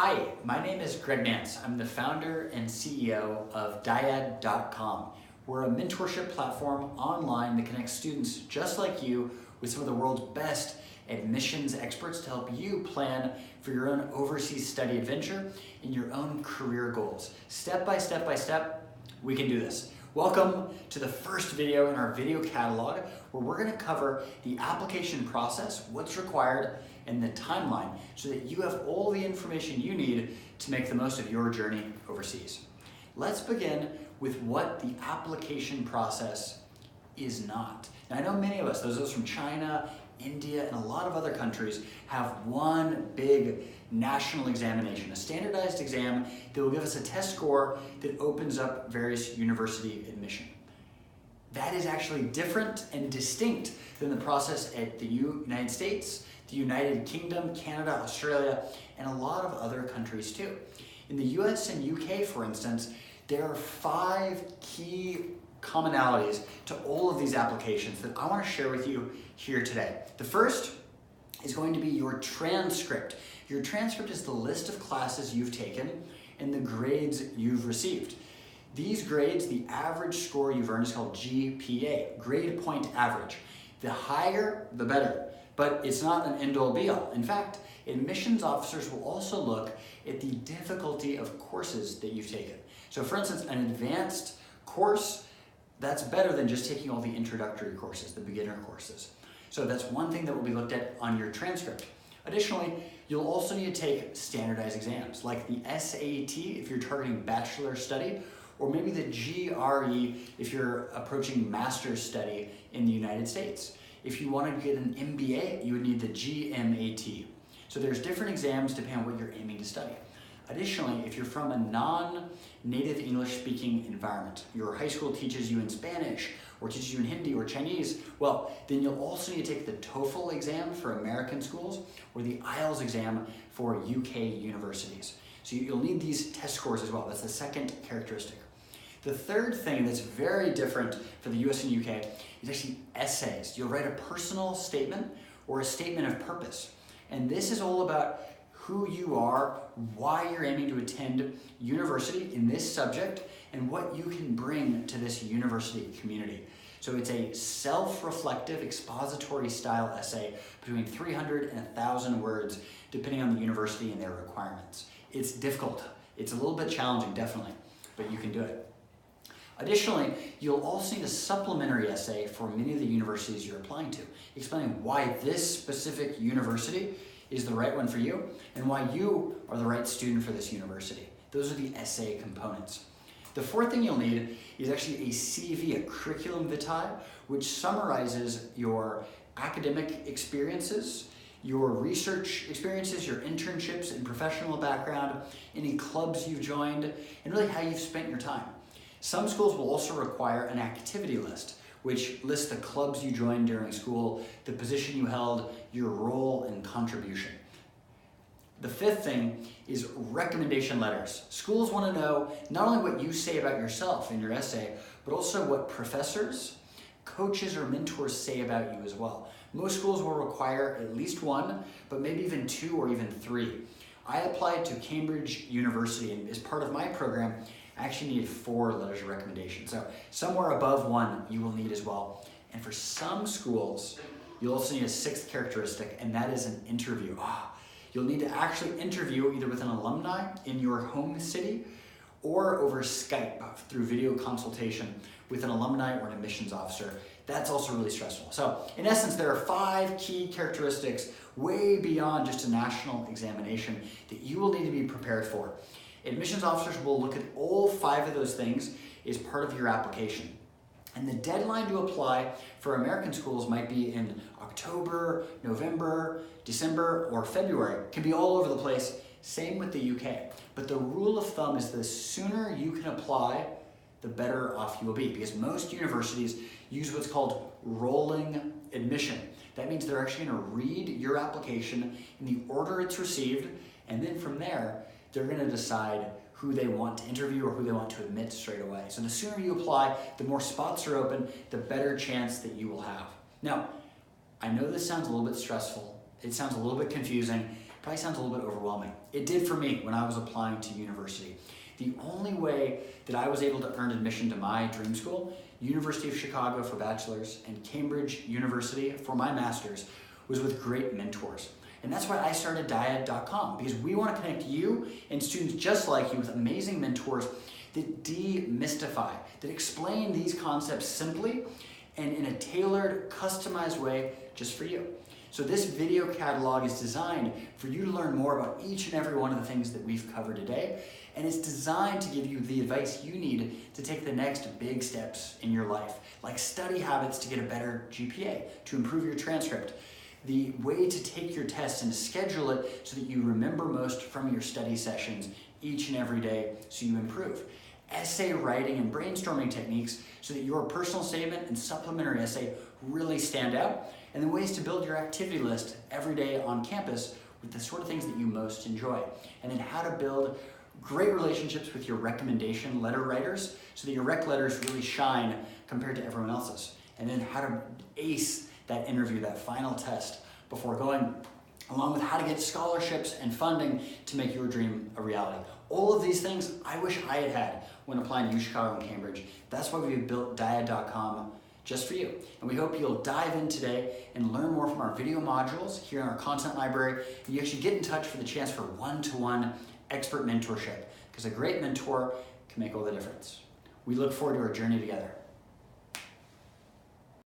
Hi, my name is Greg Nance. I'm the founder and CEO of Dyad.com. We're a mentorship platform online that connects students just like you with some of the world's best admissions experts to help you plan for your own overseas study adventure and your own career goals. Step by step, we can do this. Welcome to the first video in our video catalog where we're going to cover the application process, what's required, and the timeline so that you have all the information you need to make the most of your journey overseas. Let's begin with what the application process is not. Now, I know many of us, those of us from China, India, and a lot of other countries, have one big national examination, a standardized exam that will give us a test score that opens up various university admission. That is actually different and distinct than the process at the United States, the United Kingdom, Canada, Australia, and a lot of other countries too. In the US and UK, for instance, there are 5 key commonalities to all of these applications that I want to share with you here today. The first is going to be your transcript. Your transcript is the list of classes you've taken and the grades you've received. These grades, the average score you've earned is called GPA, grade point average. The higher, the better, but it's not an end-all be-all. In fact, admissions officers will also look at the difficulty of courses that you've taken. So for instance, an advanced course, that's better than just taking all the introductory courses, the beginner courses. So that's one thing that will be looked at on your transcript. Additionally, you'll also need to take standardized exams like the SAT if you're targeting bachelor study, or maybe the GRE if you're approaching master's study in the United States. If you want to get an MBA, you would need the GMAT. So there's different exams depending on what you're aiming to study. Additionally, if you're from a non-native English-speaking environment, your high school teaches you in Spanish or teaches you in Hindi or Chinese, well, then you'll also need to take the TOEFL exam for American schools or the IELTS exam for UK universities. So you'll need these test scores as well. That's the second characteristic. The third thing that's very different for the US and UK is actually essays. You'll write a personal statement or a statement of purpose. And this is all about who you are, why you're aiming to attend university in this subject, and what you can bring to this university community. So it's a self-reflective, expository style essay between 300 and 1,000 words, depending on the university and their requirements. It's difficult. It's a little bit challenging, definitely, but you can do it. Additionally, you'll also need a supplementary essay for many of the universities you're applying to, explaining why this specific university is the right one for you and why you are the right student for this university. Those are the essay components. The fourth thing you'll need is actually a CV, a curriculum vitae, which summarizes your academic experiences, your research experiences, your internships and professional background, any clubs you've joined, and really how you've spent your time. Some schools will also require an activity list, which lists the clubs you joined during school, the position you held, your role and contribution. The fifth thing is recommendation letters. Schools want to know not only what you say about yourself in your essay, but also what professors, coaches, or mentors say about you as well. Most schools will require at least one, but maybe even 2 or even 3. I applied to Cambridge University, and as part of my program, I actually needed 4 letters of recommendation. So somewhere above 1 you will need as well. And for some schools, you'll also need a 6th characteristic, and that is an interview. You'll need to actually interview either with an alumni in your home city or over Skype through video consultation with an alumni or an admissions officer. That's also really stressful. So in essence, there are 5 key characteristics way beyond just a national examination that you will need to be prepared for. Admissions officers will look at all 5 of those things as part of your application. And the deadline to apply for American schools might be in October, November, December, or February. It can be all over the place. Same with the UK. But the rule of thumb is the sooner you can apply, the better off you will be, because most universities use what's called rolling admission. That means they're actually going to read your application in the order it's received, and then from there, they're going to decide who they want to interview or who they want to admit straight away. So the sooner you apply, the more spots are open, the better chance that you will have. Now, I know this sounds a little bit stressful. It sounds a little bit confusing. probably sounds a little bit overwhelming. It did for me when I was applying to university. The only way that I was able to earn admission to my dream school, University of Chicago for bachelor's and Cambridge University for my master's, was with great mentors. And that's why I started Dyad.com, because we want to connect you and students just like you with amazing mentors that demystify, that explain these concepts simply and in a tailored, customized way just for you. So this video catalog is designed for you to learn more about each and every one of the things that we've covered today, and it's designed to give you the advice you need to take the next big steps in your life, like study habits to get a better GPA, to improve your transcript, the way to take your tests and to schedule it so that you remember most from your study sessions each and every day so you improve. Essay writing and brainstorming techniques so that your personal statement and supplementary essay really stand out, and then ways to build your activity list every day on campus with the sort of things that you most enjoy. And then how to build great relationships with your recommendation letter writers so that your rec letters really shine compared to everyone else's. And then how to ace that interview, that final test before going, along with how to get scholarships and funding to make your dream a reality. All of these things I wish I had had when applying to UChicago and Cambridge. That's why we built Dyad.com just for you. And we hope you'll dive in today and learn more from our video modules here in our content library, and you actually get in touch for the chance for one-to-one expert mentorship, because a great mentor can make all the difference. We look forward to our journey together.